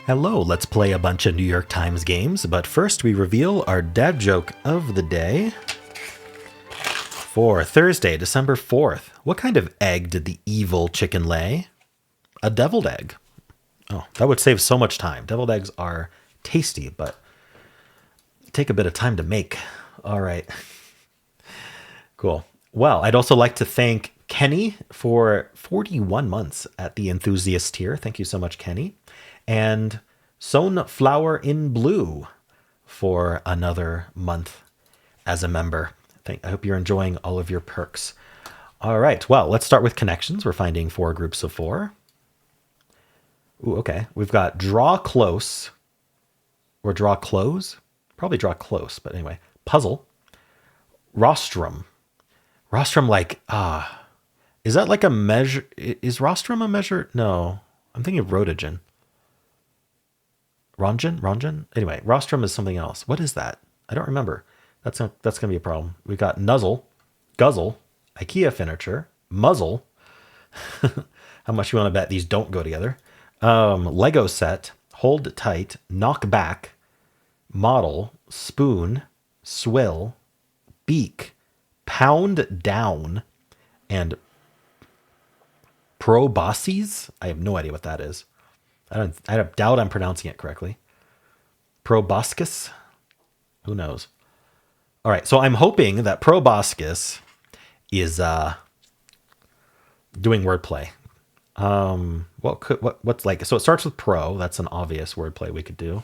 Hello, let's play a bunch of New York Times games, but first we reveal our dad joke of the day for Thursday, December 4th. What kind of egg did the evil chicken lay? A deviled egg. Oh, that would save so much time. Deviled eggs are tasty, but take a bit of time to make. All right. Cool. Well, I'd also like to thank Kenny for 41 months at the enthusiast tier. Thank you so much, Kenny. And Sunflower in Blue for another month as a member. I hope you're enjoying all of your perks. All right. Well, let's start with connections. We're finding 4 groups of 4. Ooh, okay. We've got draw close or draw close. Probably draw close, but anyway. Puzzle. Rostrum. Rostrum is that like a measure? Is rostrum a measure? No. I'm thinking of rotogen. Rongen? Anyway, rostrum is something else. What is that? I don't remember. That's gonna be a problem. We got nuzzle, guzzle, IKEA furniture, muzzle. How much you want to bet these don't go together? Lego set, hold tight, knock back, model, spoon, swill, beak, pound down, and proboscis. I have no idea what that is. I doubt I'm pronouncing it correctly. Proboscis? Who knows? All right, so I'm hoping that proboscis is doing wordplay. What's like? So it starts with pro. That's an obvious wordplay we could do.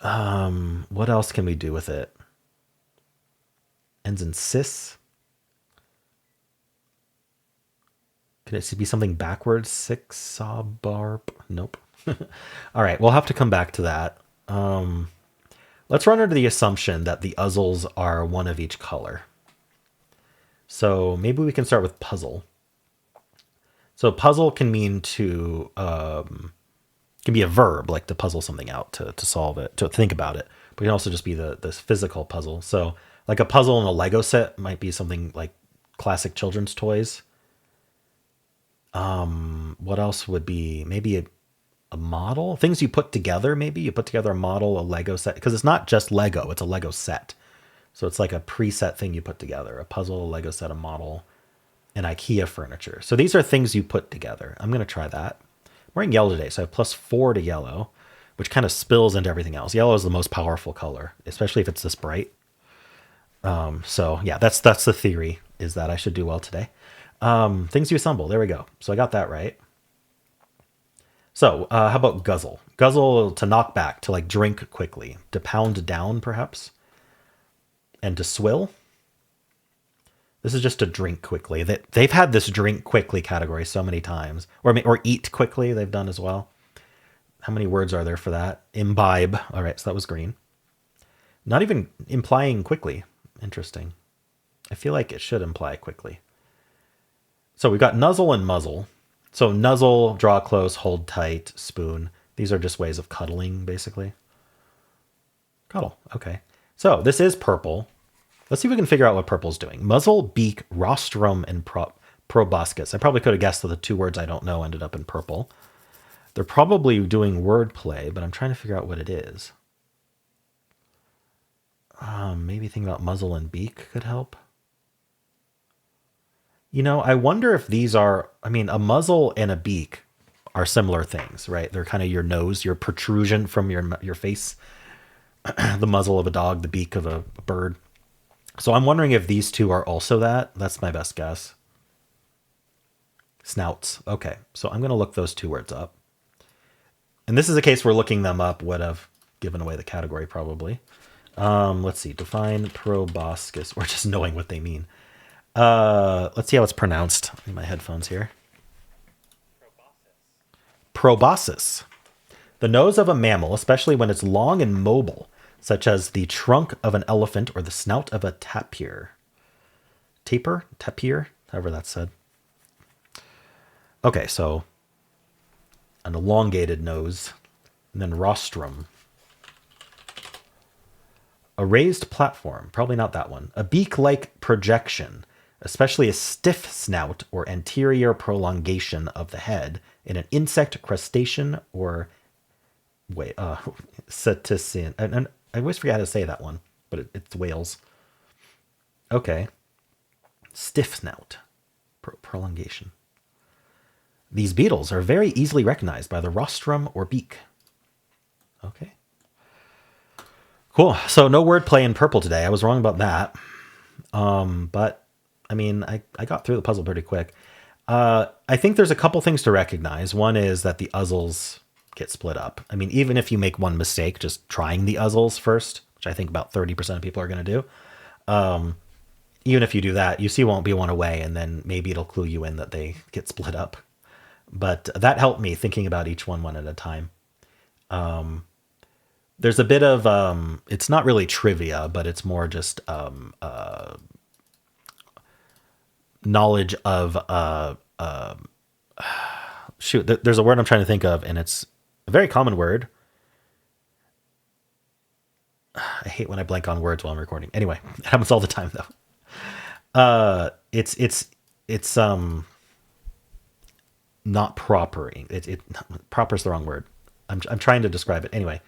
What else can we do with it? Ends in cis. Can it be something backwards? Six saw barb? Nope. All right, we'll have to come back to that. Let's run under the assumption that the uzzles are one of each color. So maybe we can start with puzzle. So puzzle can mean to can be a verb, like to puzzle something out, to solve it, to think about it. But it can also just be this physical puzzle. So like a puzzle in a Lego set might be something like classic children's toys. What else would be maybe a model? Things you put together, maybe you put together a model, a Lego set, because it's not just Lego, it's a Lego set. So it's like a preset thing you put together, a puzzle, a Lego set, a model, and IKEA furniture. So these are things you put together. I'm going to try that. I'm wearing yellow today, so I have +4 to yellow, which kind of spills into everything else. Yellow is the most powerful color, especially if it's this bright. So yeah, that's the theory, is that I should do well today. Things you assemble. There we go. So I got that right. So how about guzzle? Guzzle, to knock back, to like drink quickly, to pound down perhaps, and to swill. This is just to drink quickly. They've had this drink quickly category so many times, or eat quickly. They've done as well. How many words are there for that? Imbibe. All right, so that was green. Not even implying quickly. Interesting. I feel like it should imply quickly. So we've got nuzzle and muzzle. So nuzzle, draw close, hold tight, spoon. These are just ways of cuddling, basically. Cuddle, okay. So this is purple. Let's see if we can figure out what purple's doing. Muzzle, beak, rostrum, and proboscis. I probably could have guessed that the 2 words I don't know ended up in purple. They're probably doing wordplay, but I'm trying to figure out what it is. Maybe thinking about muzzle and beak could help. You know, I wonder if these are, a muzzle and a beak are similar things, right? They're kind of your nose, your protrusion from your face, the muzzle of a dog, the beak of a bird. So I'm wondering if these 2 are also that. That's my best guess. Snouts. Okay, so I'm going to look those 2 words up. And this is a case where looking them up would have given away the category probably. Let's see, define proboscis, or just knowing what they mean. Let's see how it's pronounced in my headphones here. Proboscis. The nose of a mammal, especially when it's long and mobile, such as the trunk of an elephant or the snout of a tapir. Tapir, however that's said. Okay, so an elongated nose, and then rostrum. A raised platform, probably not that one. A beak-like projection, especially a stiff snout or anterior prolongation of the head in an insect, crustacean, or wait, cetizen. And I always forget how to say that one, but it's Wales. Okay. Stiff snout. Prolongation. These beetles are very easily recognized by the rostrum or beak. Okay. Cool. So no wordplay in purple today. I was wrong about that. But I mean, I got through the puzzle pretty quick. I think there's a couple things to recognize. One is that the uzzles get split up. I mean, even if you make one mistake, just trying the uzzles first, which I think about 30% of people are going to do. Even if you do that, you see won't be one away, and then maybe it'll clue you in that they get split up. But that helped me thinking about each one at a time. There's a bit of, it's not really trivia, but it's more just knowledge of, shoot, there's a word I'm trying to think of, and it's a very common word. I hate when I blank on words while I'm recording. Anyway, it happens all the time though. It's not propering. Proper is the wrong word. I'm trying to describe it. Anyway,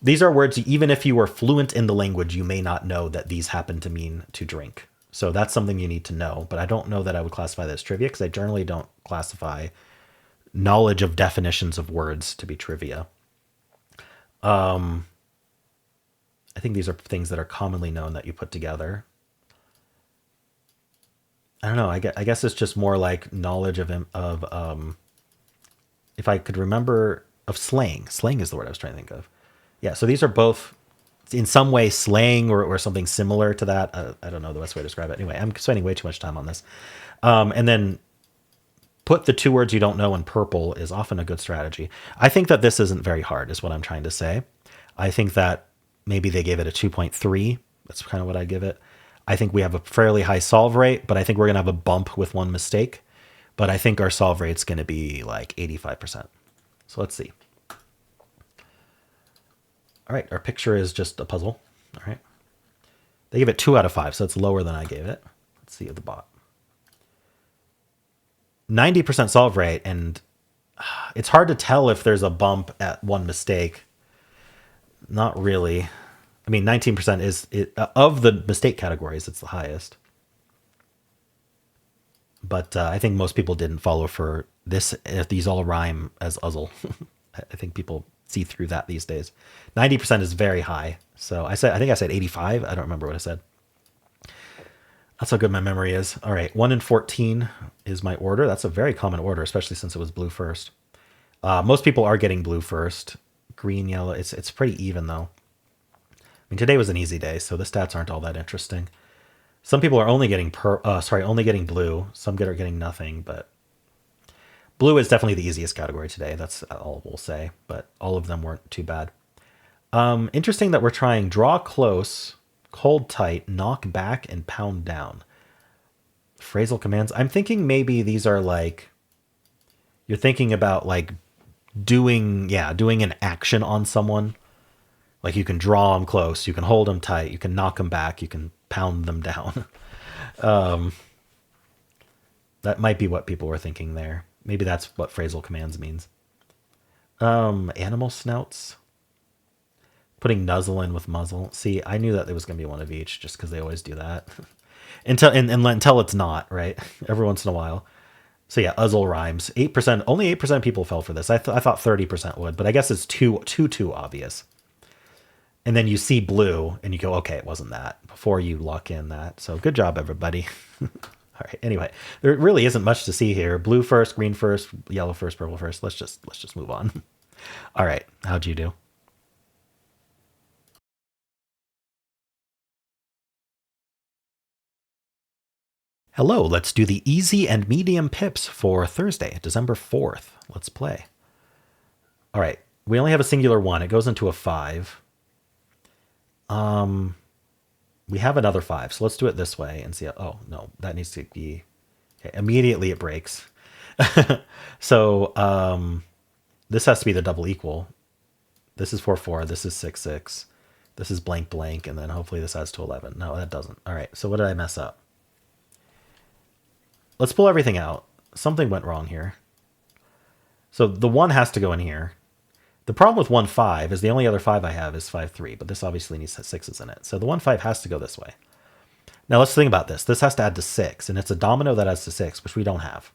these are words, even if you were fluent in the language, you may not know that these happen to mean to drink. So that's something you need to know. But I don't know that I would classify that as trivia, because I generally don't classify knowledge of definitions of words to be trivia. I think these are things that are commonly known that you put together. I don't know. I guess it's just more like knowledge of if I could remember, of slang. Slang is the word I was trying to think of. Yeah. So these are both in some way slang or something similar to that. I don't know the best way to describe it. Anyway, I'm spending way too much time on this. And then put the two words you don't know in purple is often a good strategy. I think that this isn't very hard, is what I'm trying to say. I think that maybe they gave it a 2.3. That's kind of what I give it. I think we have a fairly high solve rate, but I think we're going to have a bump with one mistake. But I think our solve rate's going to be like 85%. So let's see. All right, our picture is just a puzzle. All right. They gave it 2 out of 5, so it's lower than I gave it. Let's see at the bot. 90% solve rate, and it's hard to tell if there's a bump at one mistake. Not really. I mean, 19% is of the mistake categories, it's the highest. But I think most people didn't follow for this. If these all rhyme as uzzle, I think people see through that these days. 90% is very high. So I think I said 85. I don't remember what I said. That's how good my memory is. All right, 1 in 14 is my order. That's a very common order, especially since it was blue first. Most people are getting blue first. Green, yellow. It's pretty even though. I mean, today was an easy day, so the stats aren't all that interesting. Some people are only getting only getting blue. Some are getting nothing, but blue is definitely the easiest category today. That's all we'll say, but all of them weren't too bad. Interesting that we're trying draw close, hold tight, knock back, and pound down. Phrasal commands. I'm thinking maybe these are like, you're thinking about like doing an action on someone. Like you can draw them close, you can hold them tight, you can knock them back, you can pound them down. That might be what people were thinking there. Maybe that's what phrasal commands means. Animal snouts. Putting nuzzle in with muzzle. See, I knew that there was going to be one of each just because they always do that. until it's not, right? Every once in a while. So yeah, uzzle rhymes. 8%, only 8% of people fell for this. I thought 30% would, but I guess it's too obvious. And then you see blue and you go, okay, it wasn't that, before you lock in that. So good job, everybody. All right. Anyway, there really isn't much to see here. Blue first, green first, yellow first, purple first. Let's just move on. All right. How'd you do? Hello. Let's do the easy and medium pips for Thursday, December 4th. Let's play. All right. We only have a singular one. It goes into a 5. We have another 5, so let's do it this way and see. Oh no, that needs to be okay. Immediately it breaks. So this has to be the double equal. This is 4 4. This is 6 6. This is blank blank, and then hopefully this adds to 11. No, that doesn't. All right. So what did I mess up? Let's pull everything out. Something went wrong here. So the 1 has to go in here. The problem with 1-5 is the only other 5 I have is 5-3, but this obviously needs 6s in it. So the 1-5 has to go this way. Now let's think about this. This has to add to 6, and it's a domino that adds to 6, which we don't have.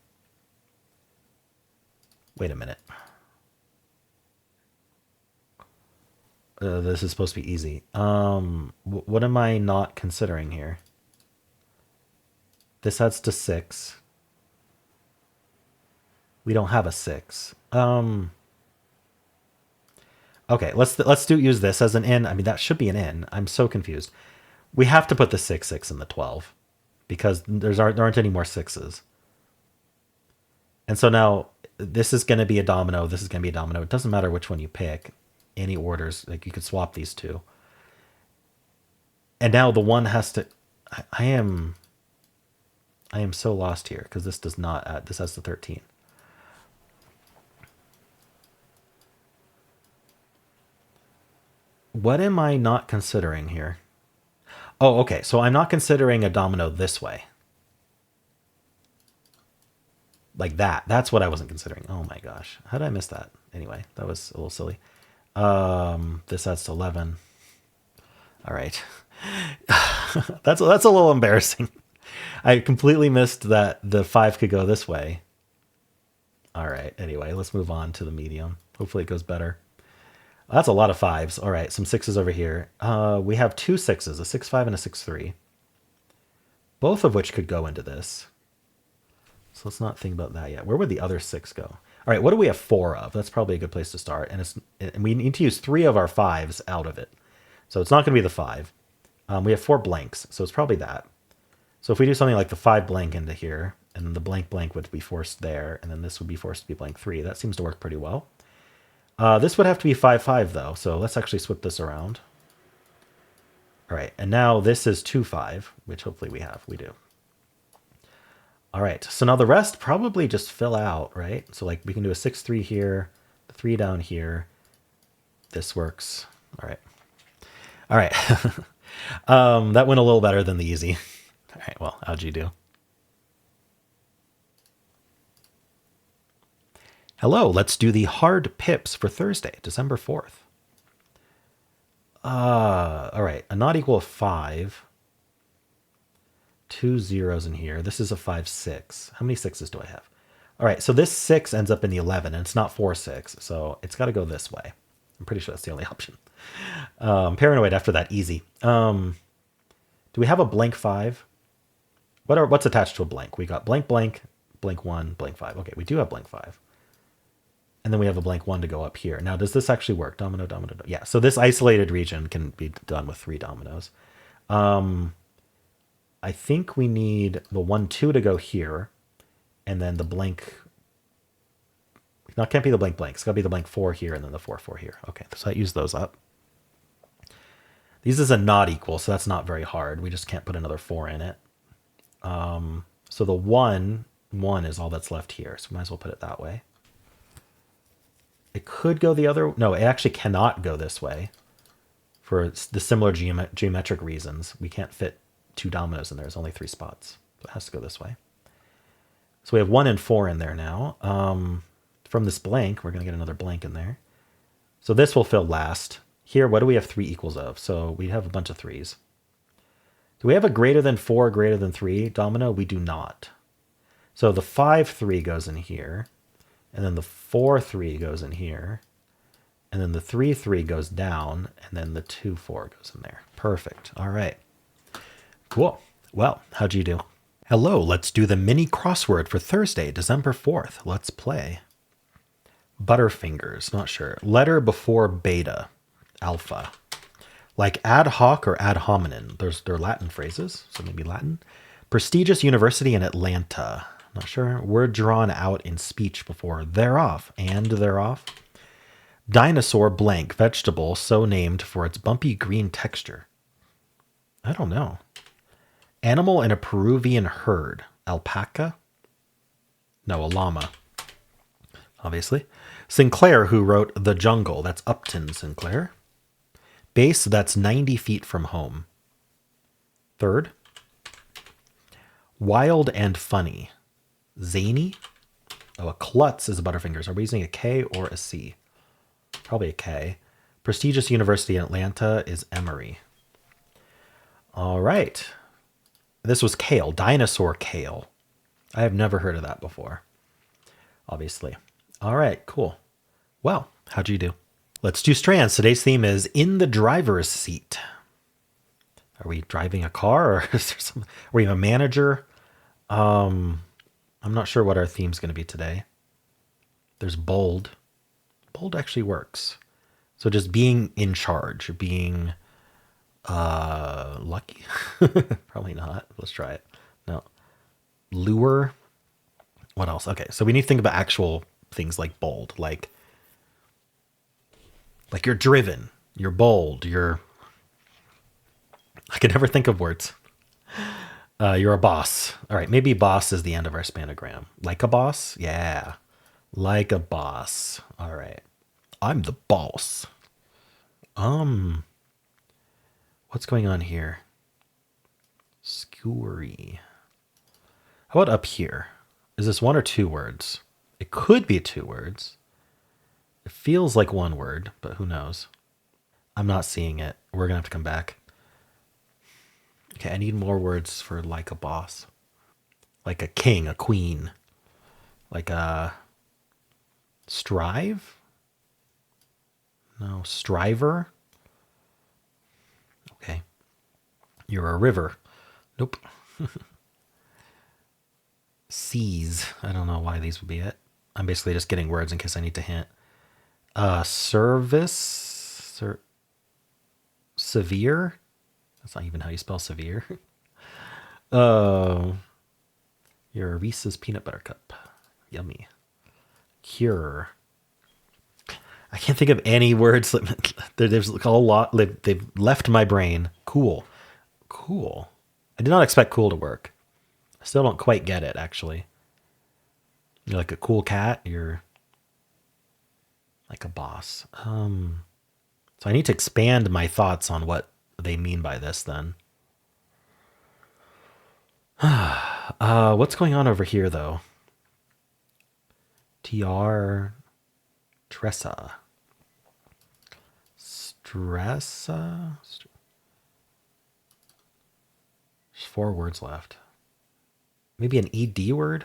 Wait a minute. This is supposed to be easy. What am I not considering here? This adds to 6. We don't have a 6. Okay, let's use this as an in. I mean, that should be an in. I'm so confused. We have to put the 6-6 in the 12 because there aren't any more 6s. And so now this is going to be a domino. This is going to be a domino. It doesn't matter which one you pick. Any orders, like you could swap these two. And now the one has to. I am so lost here because this does not add. This has the 13. What am I not considering here? Oh, okay. So I'm not considering a domino this way. Like that. That's what I wasn't considering. Oh my gosh. How did I miss that? Anyway, that was a little silly. This adds to 11. All right. That's a little embarrassing. I completely missed that the 5 could go this way. All right. Anyway, let's move on to the medium. Hopefully it goes better. That's a lot of 5s. All right, some 6s over here. We have 2 6s, a 6-5 and a 6-3. Both of which could go into this. So let's not think about that yet. Where would the other 6 go? All right, what do we have 4 of? That's probably a good place to start. And we need to use 3 of our 5s out of it. So it's not going to be the 5. We have 4 blanks, so it's probably that. So if we do something like the 5 blank into here, and then the blank blank would be forced there, and then this would be forced to be blank 3, that seems to work pretty well. This would have to be 5-5 though, so let's actually swip this around. All right, and now this is 2-5, which hopefully we have. We do. All right, so now the rest probably just fill out, right? So like we can do a 6-3 here, the 3 down here. This works. All right. All right. That went a little better than the easy. All right, well, how'd you do? Hello, let's do the hard pips for Thursday, December 4th. All right, a not equal of 5. 2 zeros in here. This is a 5-6. How many 6s do I have? All right, so this 6 ends up in the 11, and it's not 4-6, so it's got to go this way. I'm pretty sure that's the only option. Paranoid after that, easy. Do we have a blank 5? What's attached to a blank? We got blank, blank, blank 1, blank 5. Okay, we do have blank 5. And then we have a blank 1 to go up here. Now, does this actually work? Domino, domino, domino. Yeah, so this isolated region can be done with 3 dominoes. I think we need the 1-2 to go here. And then the blank... No, it can't be the blank blank. It's got to be the blank 4 here and then the 4-4 here. Okay, so I use those up. These is a not equal, so that's not very hard. We just can't put another 4 in it. So the 1 is all that's left here. So we might as well put it that way. It could go the other... No, it actually cannot go this way. For the similar geometric reasons. We can't fit 2 dominoes in there. There's only 3 spots. So it has to go this way. So we have 1 and 4 in there now. From this blank, we're going to get another blank in there. So this will fill last. Here, what do we have 3 equals of? So we have a bunch of 3s. Do we have a greater than 4, greater than 3 domino? We do not. So the 5-3 goes in here. And then the 4-3 goes in here. And then the 3-3 goes down. And then the 2-4 goes in there. Perfect. All right. Cool. Well, how'd you do? Hello, let's do the mini crossword for Thursday, December 4th. Let's play. Butterfingers, not sure. Letter before beta, alpha. Like ad hoc or ad hominem. They're Latin phrases, so maybe Latin. Prestigious university in Atlanta. Not sure. Word drawn out in speech before they're off and they're off. Dinosaur blank vegetable so named for its bumpy green texture. I don't know. Animal in a Peruvian herd. Alpaca? No, a llama. Obviously. Sinclair, who wrote The Jungle. That's Upton Sinclair. Base, that's 90 feet from home. Third. Wild and funny. Zany? Oh, a klutz is a Butterfingers. Are we using a K or a C? Probably a K. Prestigious university in Atlanta is Emory. All right. This was kale, dinosaur kale. I have never heard of that before, obviously. All right, cool. Well, how'd you do? Let's do strands. Today's theme is in the driver's seat. Are we driving a car or is there some, are we a manager? I'm not sure what our theme's going to be today. There's bold. Bold actually works. So just being in charge, being lucky. Probably not. Let's try it. No. Lure. What else? Okay, so we need to think about actual things like bold, like you're driven, you're bold, I can never think of words. You're a boss. All right, maybe boss is the end of our spanogram. Like a boss? Yeah. Like a boss. All right. I'm the boss. What's going on here? Skewery. How about up here? Is this one or two words? It could be two words. It feels like one word, but who knows? I'm not seeing it. We're going to have to come back. Okay, I need more words for like a boss. Like a king, a queen. Like a strive? No, striver? Okay. You're a river. Nope. Seas. I don't know why these would be it. I'm basically just getting words in case I need to hint. Service. Severe. That's not even how you spell severe. You're a Reese's peanut butter cup. Yummy. Cure. I can't think of any words. There's a lot. They've left my brain. Cool. Cool. I did not expect cool to work. I still don't quite get it, actually. You're like a cool cat. You're like a boss. So I need to expand my thoughts on what they mean by this then. What's going on over here, though? Tressa. Stressa? There's 4 words left. Maybe an ED word?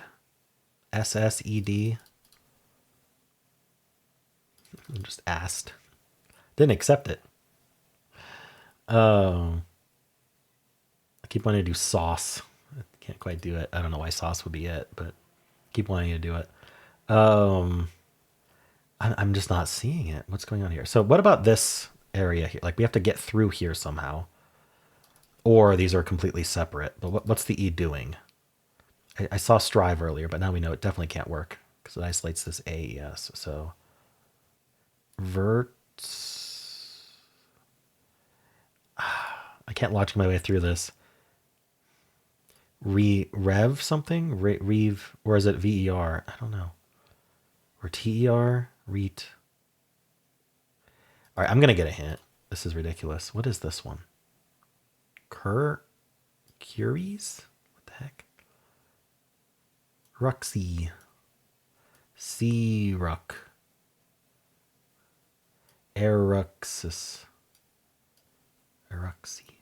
SSED? I just asked. Didn't accept it. I keep wanting to do sauce. I can't quite do it. I don't know why sauce would be it, but keep wanting to do it. I'm just not seeing it. What's going on here? So what about this area here? Like we have to get through here somehow. Or these are completely separate. But what's the E doing? I saw strive earlier, but now we know it definitely can't work because it isolates this AES. So verts. I can't logic my way through this. Rev something? Rev, or is it VER? I don't know. Or TER? Reet. All right, I'm going to get a hint. This is ridiculous. What is this one? Curies? What the heck? Ruxy. C-Ruck. Eruxus. Eruxy.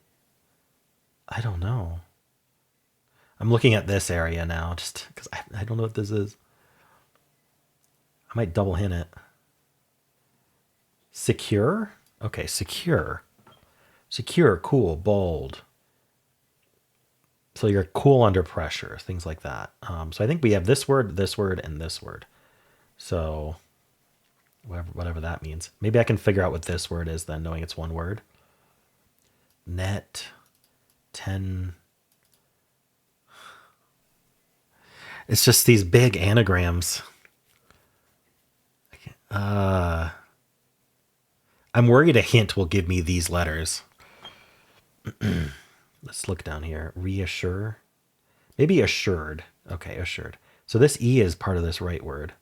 I don't know. I'm looking at this area now just because I don't know what this is. I might double hint it. Secure? Okay, secure. Secure, cool, bold. So you're cool under pressure, things like that. So I think we have this word, and this word. So whatever that means. Maybe I can figure out what this word is then, knowing it's one word. Net. 10. It's just these big anagrams. I'm worried a hint will give me these letters. Let's look down here. Reassure. Maybe assured. Okay, assured. So this E is part of this right word.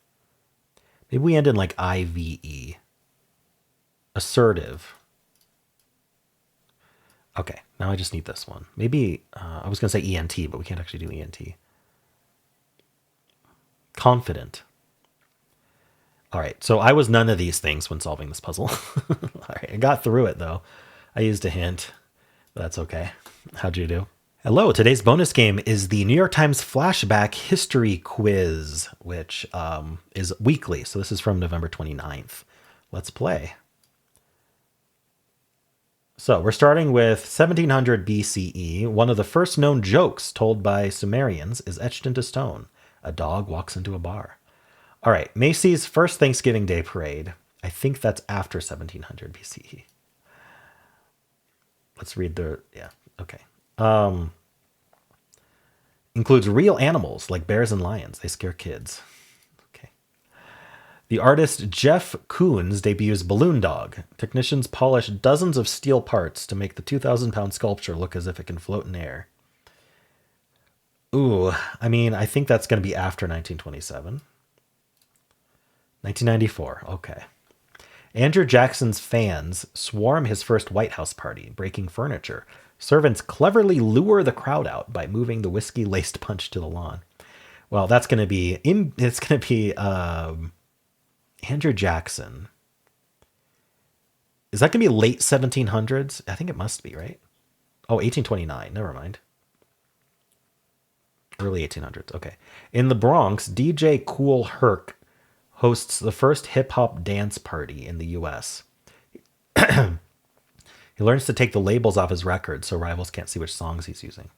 Maybe we end in like IVE. Assertive. Okay, now I just need this one. Maybe, I was going to say ENT, but we can't actually do ENT. Confident. All right, so I was none of these things when solving this puzzle. All right, I got through it though. I used a hint, but that's okay. How'd you do? Hello, today's bonus game is the New York Times Flashback History Quiz, which is weekly. So this is from November 29th. Let's play. So we're starting with 1700 BCE. One of the first known jokes told by Sumerians is etched into stone. A dog walks into a bar. All right, Macy's first Thanksgiving Day parade. I think that's after 1700 BCE. Let's read the, yeah, okay. Includes real animals like bears and lions. They scare kids. Okay. The artist Jeff Koons debuts Balloon Dog. Technicians polish dozens of steel parts to make the 2,000-pound sculpture look as if it can float in air. Ooh, I mean, I think that's going to be after 1927. 1994, okay. Andrew Jackson's fans swarm his first White House party, breaking furniture. Servants cleverly lure the crowd out by moving the whiskey-laced punch to the lawn. Well, that's going to be Andrew Jackson. Is that going to be late 1700s? I think it must be, right? Oh, 1829. Never mind. Early 1800s. Okay. In the Bronx, DJ Kool Herc hosts the first hip-hop dance party in the U.S. He learns to take the labels off his records so rivals can't see which songs he's using.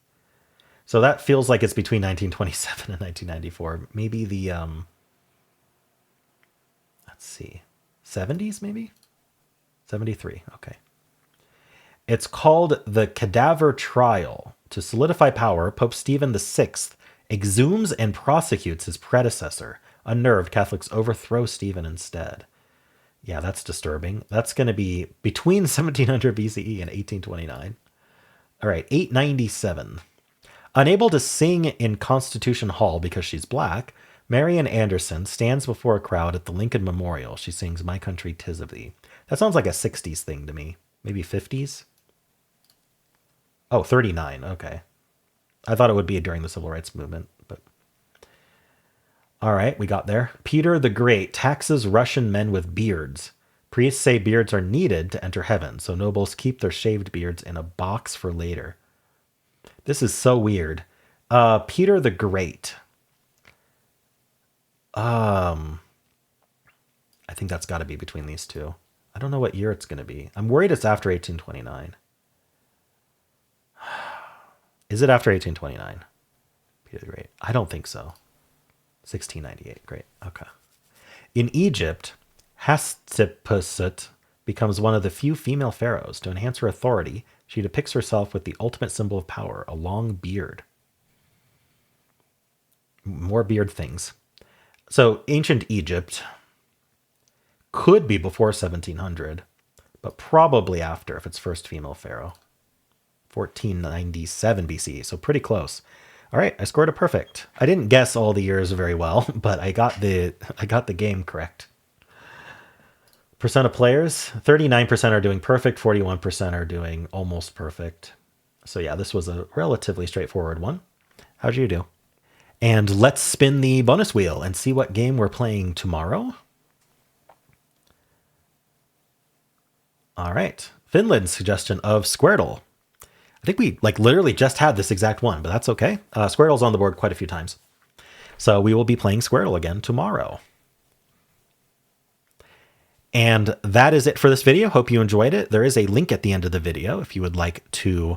So that feels like it's between 1927 and 1994. Maybe the, let's see, 70s maybe? 73, okay. It's called the Cadaver Trial. To solidify power, Pope Stephen VI exhumes and prosecutes his predecessor. Unnerved, Catholics overthrow Stephen instead. Yeah, that's disturbing. That's going to be between 1700 BCE and 1829. All right, 897. Unable to sing in Constitution Hall because she's black, Marian Anderson stands before a crowd at the Lincoln Memorial. She sings My Country 'Tis of Thee. That sounds like a 60s thing to me. Maybe 50s? Oh, 39. Okay. I thought it would be during the Civil Rights Movement, but... All right, we got there. Peter the Great taxes Russian men with beards. Priests say beards are needed to enter heaven, so nobles keep their shaved beards in a box for later. This is so weird. Peter the Great. I think that's got to be between these two. I don't know what year it's going to be. I'm worried it's after 1829. Is it after 1829? Peter the Great. I don't think so. 1698. Great. Okay. In Egypt, Hatshepsut becomes one of the few female pharaohs. To enhance her authority, she depicts herself with the ultimate symbol of power, a long beard. More beard things. So ancient Egypt could be before 1700, but probably after if it's first female pharaoh. 1497 BCE, so pretty close. All right, I scored a perfect. I didn't guess all the years very well, but I got the game correct. Percent of players, 39% are doing perfect, 41% are doing almost perfect. So yeah, this was a relatively straightforward one. How'd you do? And let's spin the bonus wheel and see what game we're playing tomorrow. All right, Finland's suggestion of Squirtle. I think we literally just had this exact one, but that's okay. Squirtle's on the board quite a few times. So we will be playing Squirtle again tomorrow. And that is it for this video. Hope you enjoyed it. There is a link at the end of the video if you would like to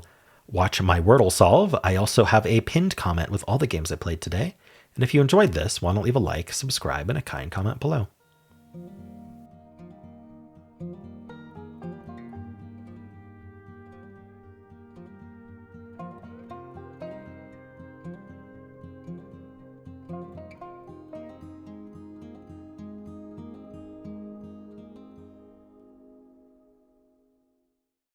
watch my Wordle solve. I also have a pinned comment with all the games I played today. And if you enjoyed this, why not leave a like, subscribe, and a kind comment below.